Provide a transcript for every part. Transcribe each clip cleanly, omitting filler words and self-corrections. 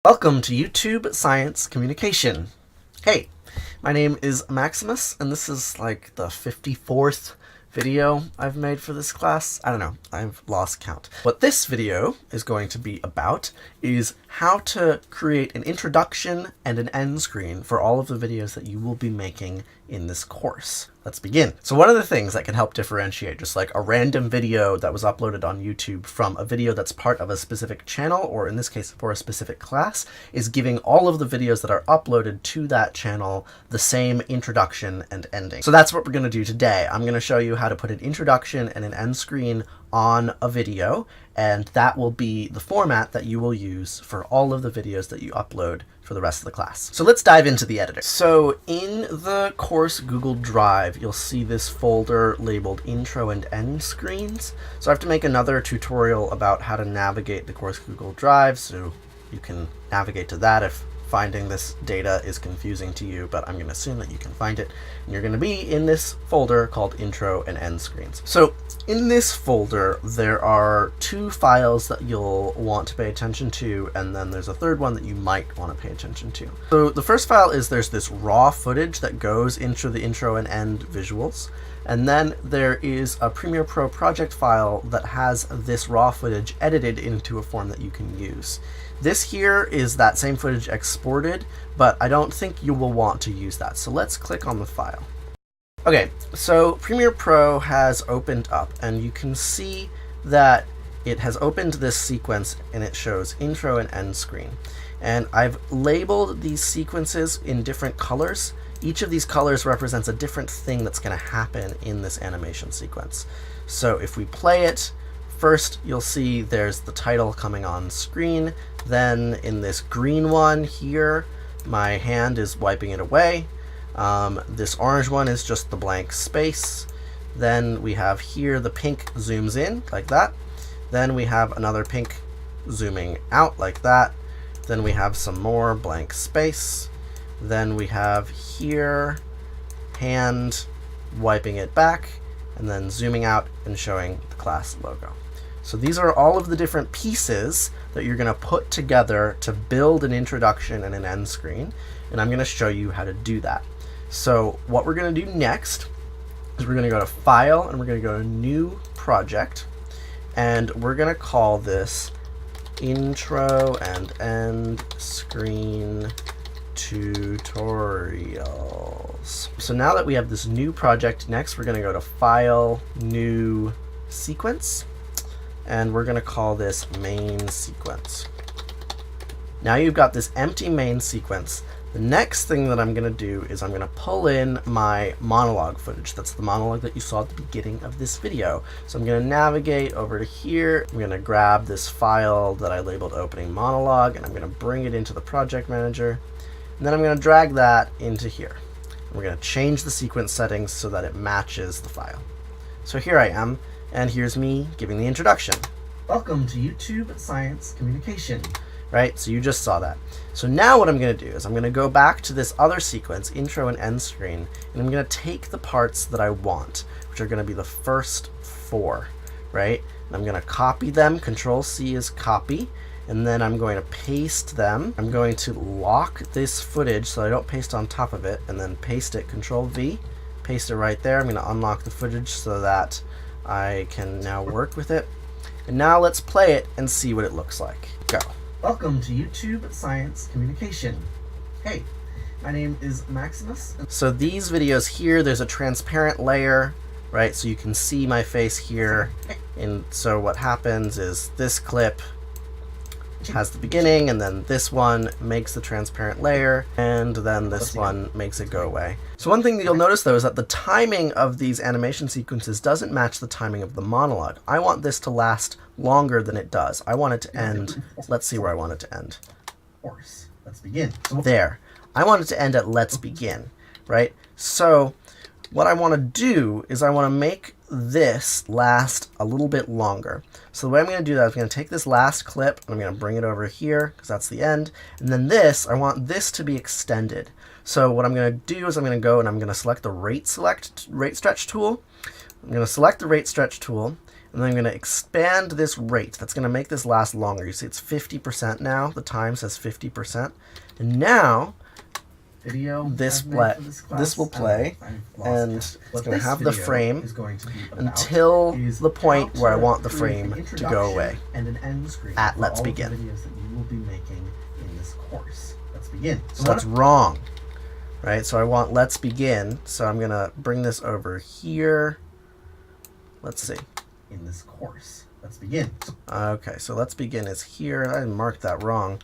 Welcome to YouTube Science Communication. Hey, my name is Maximus, and this is like the 54th video I've made for this class. I don't know, I've lost count. What this video is going to be about is how to create an introduction and an end screen for all of the videos that you will be making in this course. Let's begin. So one of the things that can help differentiate just like a random video that was uploaded on YouTube from a video that's part of a specific channel, or in this case for a specific class, is giving all of the videos that are uploaded to that channel the same introduction and ending. So that's what we're going to do today. I'm going to show you how to put an introduction and an end screen on a video, and that will be the format that you will use for all of the videos that you upload for the rest of the class. So let's dive into the editor. So in the course Google Drive, you'll see this folder labeled Intro and End Screens. So I have to make another tutorial about how to navigate the course Google Drive, so you can navigate to that if finding this data is confusing to you, but I'm going to assume that you can find it. And you're going to be in this folder called Intro and End Screens. So in this folder, there are two files that you'll want to pay attention to, and then there's a third one that you might want to pay attention to. So the first file is there's this raw footage that goes into the intro and end visuals. And then there is a Premiere Pro project file that has this raw footage edited into a form that you can use. This here is that same footage exported, but I don't think you will want to use that. So let's click on the file. Okay, so Premiere Pro has opened up, and you can see that it has opened this sequence and it shows intro and end screen. And I've labeled these sequences in different colors. Each of these colors represents a different thing that's going to happen in this animation sequence. So if we play it, first you'll see there's the title coming on screen. Then in this green one here, my hand is wiping it away. This orange one is just the blank space. Then we have here the pink zooms in like that. Then we have another pink zooming out like that. Then we have some more blank space. Then we have here hand wiping it back, and then zooming out and showing the class logo. So these are all of the different pieces that you're going to put together to build an introduction and an end screen, and I'm going to show you how to do that. So what we're going to do next is we're going to go to File, and we're going to go to New Project, and we're going to call this Intro and End Screen Tutorials. So now that we have this new project, next we're going to go to File, New Sequence, and we're going to call this Main Sequence. Now you've got this empty main sequence. The next thing that I'm going to do is I'm going to pull in my monologue footage. That's the monologue that you saw at the beginning of this video. So I'm going to navigate over to here. I'm going to grab this file that I labeled opening monologue, and I'm going to bring it into the project manager. And then I'm going to drag that into here. We're going to change the sequence settings so that it matches the file. So here I am, and here's me giving the introduction. Welcome to YouTube Science Communication. Right, so you just saw that. So now what I'm going to do is I'm going to go back to this other sequence, intro and end screen, and I'm going to take the parts that I want, which are going to be the first four, right? And I'm going to copy them. Control C is copy. And then I'm going to paste them. I'm going to lock this footage so I don't paste on top of it, and then paste it, Control V, paste it right there. I'm going to unlock the footage so that I can now work with it. And now let's play it and see what it looks like. Go. Welcome to YouTube Science Communication. Hey, my name is Maximus. So these videos here, there's a transparent layer, right? So you can see my face here. And so what happens is this clip has the beginning, and then this one makes the transparent layer, and then this one makes it go away. So one thing that you'll notice though is that the timing of these animation sequences doesn't match the timing of the monologue. I want this to last longer than it does. I want it to end, let's see where I want it to end. Let's begin. There. I want it to end at let's begin, right? So what I want to do is I want to make this last a little bit longer. So the way I'm going to do that is I'm going to take this last clip and I'm going to bring it over here because that's the end. And then this, I want this to be extended. So what I'm going to do is I'm going to go and I'm going to select the rate stretch tool. I'm going to select the rate stretch tool, And then I'm going to expand this rate. That's going to make this last longer. You see it's 50% now. The time says 50%. And now this will play, and it's going to have the frame until the point where I want the frame to go away. At let's begin. So that's wrong, right? So I want let's begin. So I'm going to bring this over here. Let's see. In this course, let's begin. Okay, so let's begin is here. I marked that wrong.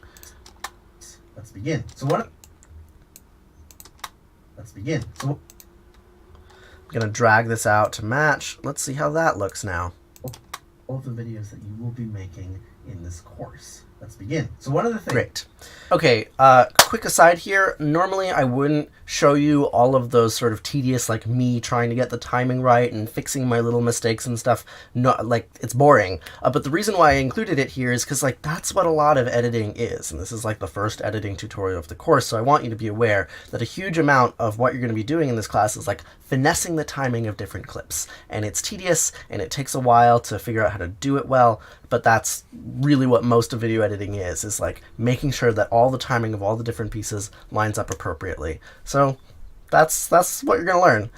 Let's begin. Let's begin. So I'm going to drag this out to match. Let's see how that looks now. All the videos that you will be making in this course. Let's begin. So one of the things... Great. Okay, quick aside here. Normally I wouldn't show you all of those sort of tedious, like me trying to get the timing right and fixing my little mistakes and stuff. No, like, it's boring. But the reason why I included it here is because, like, that's what a lot of editing is. And this is, like, the first editing tutorial of the course. So I want you to be aware that a huge amount of what you're going to be doing in this class is, like, finessing the timing of different clips. And it's tedious, and it takes a while to figure out how to do it well. But that's really what most of video editing is like making sure that all the timing of all the different pieces lines up appropriately. So that's what you're going to learn.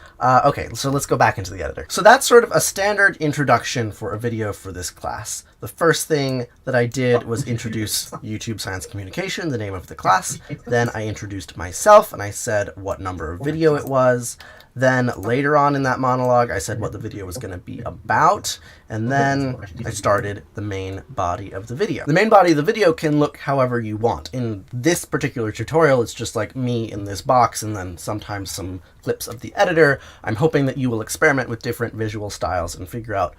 Okay, so let's go back into the editor. So that's sort of a standard introduction for a video for this class. The first thing that I did was introduce YouTube Science Communication, the name of the class. Then I introduced myself, and I said what number of video it was. Then later on in that monologue, I said what the video was going to be about, and then I started the main body of the video. The main body of the video can look however you want. In this particular tutorial, it's just like me in this box, and then sometimes some clips of the editor. I'm hoping that you will experiment with different visual styles and figure out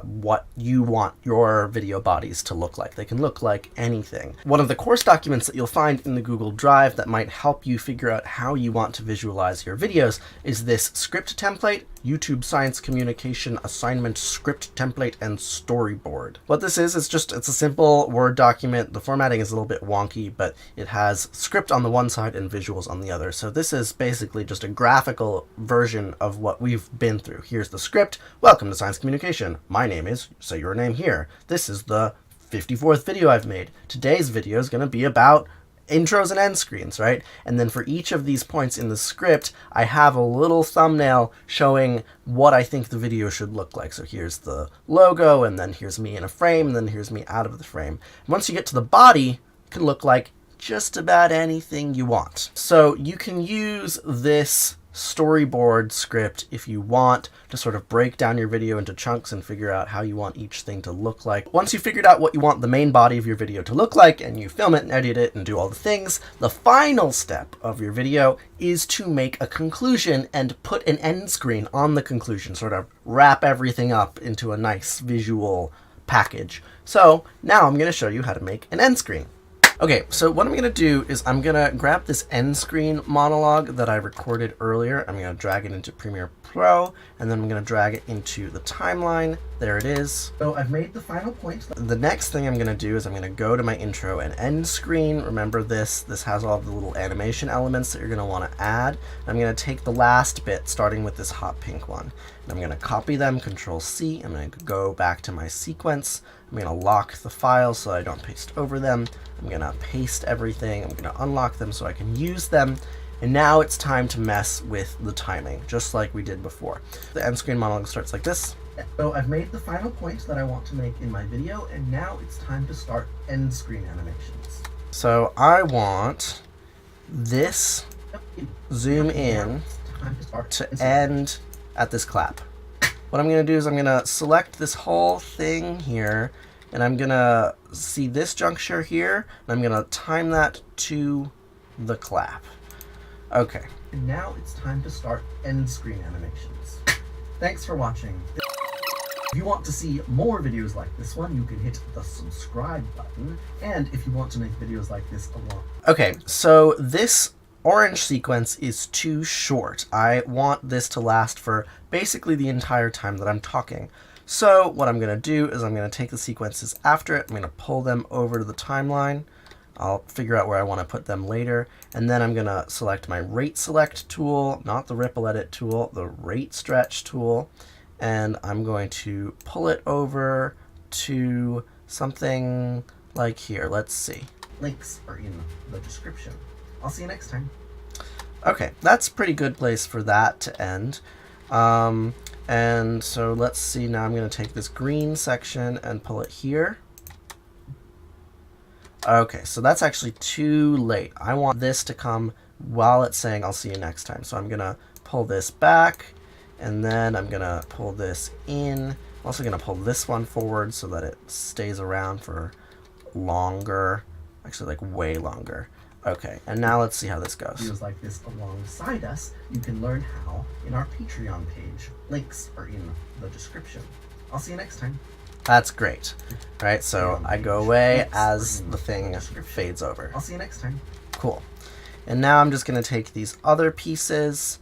what you want your video bodies to look like. They can look like anything. One of the course documents that you'll find in the Google Drive that might help you figure out how you want to visualize your videos is this script template, YouTube Science Communication Assignment Script Template and Storyboard. What this is it's a simple Word document. The formatting is a little bit wonky, but it has script on the one side and visuals on the other. So this is basically just a graphical version of what we've been through. Here's the script. Welcome to Science Communication. My name is, say your name here. This is the 54th video I've made. Today's video is going to be about intros and end screens, right? And then for each of these points in the script, I have a little thumbnail showing what I think the video should look like. So here's the logo, and then here's me in a frame, and then here's me out of the frame. And once you get to the body, it can look like just about anything you want. So you can use this storyboard script if you want to sort of break down your video into chunks and figure out how you want each thing to look like. Once you've figured out what you want the main body of your video to look like, and you film it and edit it and do all the things, the final step of your video is to make a conclusion and put an end screen on the conclusion, sort of wrap everything up into a nice visual package. So now I'm going to show you how to make an end screen. Okay, so what I'm going to do is I'm going to grab this end screen monologue that I recorded earlier. I'm going to drag it into Premiere Pro, and then I'm going to drag it into the timeline. There it is. So I've made the final point. The next thing I'm going to do is I'm going to go to my intro and end screen. Remember this has all of the little animation elements that you're going to want to add. I'm going to take the last bit, starting with this hot pink one. And I'm going to copy them, Control-C. I'm going to go back to my sequence. I'm going to lock the files so I don't paste over them. I'm going to paste everything. I'm going to unlock them so I can use them. And now it's time to mess with the timing, just like we did before. The end screen monologue starts like this. So I've made the final point that I want to make in my video, and now it's time to start end screen animations. So I want this zoom in to end at this clap. What I'm going to do is I'm going to select this whole thing here, and I'm going to see this juncture here, and I'm going to time that to the clap. Okay. And now it's time to start end screen animations. Thanks for watching. If you want to see more videos like this one, you can hit the subscribe button. And if you want to make videos like this a lot. Okay, so this orange sequence is too short. I want this to last for basically the entire time that I'm talking. So what I'm going to do is I'm going to take the sequences after it. I'm going to pull them over to the timeline. I'll figure out where I want to put them later. And then I'm going to select my rate select tool, not the ripple edit tool, the rate stretch tool. and I'm going to pull it over to something like here. Let's see. Links are in the description. I'll see you next time. Okay, that's a pretty good place for that to end. And so let's see, now I'm going to take this green section and pull it here. Okay, so that's actually too late. I want this to come while it's saying I'll see you next time. So I'm going to pull this back, and then I'm going to pull this in. I'm also going to pull this one forward so that it stays around for longer. Actually, like way longer. Okay, and now let's see how this goes. Videos like this alongside us, you can learn how in our Patreon page. Links are in the description. I'll see you next time. That's great. Right, so I go away as the thing fades over. I'll see you next time. Cool. And now I'm just going to take these other pieces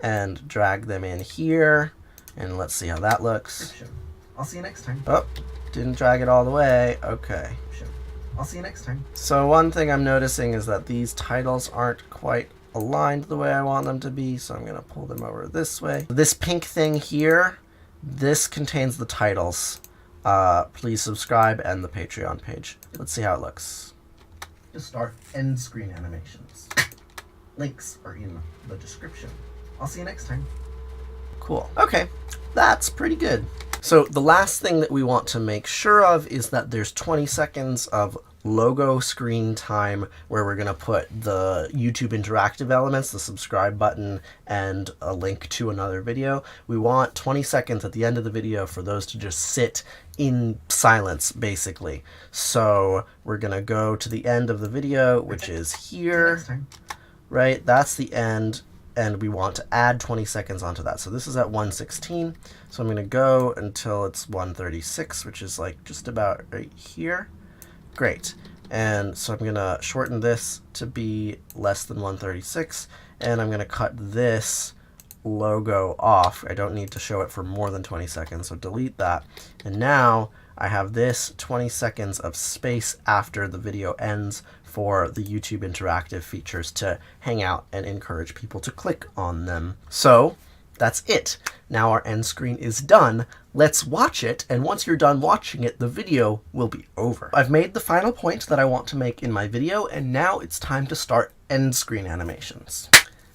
and drag them in here. And let's see how that looks. I'll see you next time. Oh, didn't drag it all the way. Okay. I'll see you next time. So one thing I'm noticing is that these titles aren't quite aligned the way I want them to be, so I'm going to pull them over this way. This pink thing here, this contains the titles. Please subscribe and the Patreon page. Let's see how it looks. To start end screen animations. Links are in the description. I'll see you next time. Cool. Okay, that's pretty good. So the last thing that we want to make sure of is that there's 20 seconds of logo screen time where we're going to put the YouTube interactive elements, the subscribe button, and a link to another video. We want 20 seconds at the end of the video for those to just sit in silence, basically. So we're going to go to the end of the video, which is here, right? That's the end. And we want to add 20 seconds onto that. So this is at 1:16. So I'm going to go until it's 1:36, which is like just about right here. Great. And so I'm going to shorten this to be less than 1:36. And I'm going to cut this logo off. I don't need to show it for more than 20 seconds. So delete that. And now I have this 20 seconds of space after the video ends for the YouTube interactive features to hang out and encourage people to click on them. So that's it. Now our end screen is done. Let's watch it, and once you're done watching it, the video will be over. I've made the final point that I want to make in my video, and now it's time to start end screen animations.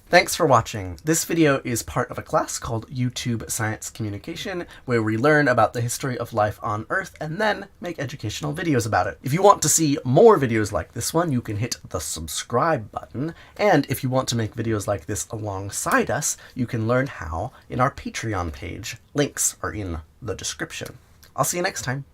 Thanks for watching. This video is part of a class called YouTube Science Communication, where we learn about the history of life on Earth and then make educational videos about it. If you want to see more videos like this one, you can hit the subscribe button. And if you want to make videos like this alongside us, you can learn how in our Patreon page. Links are in the description. I'll see you next time.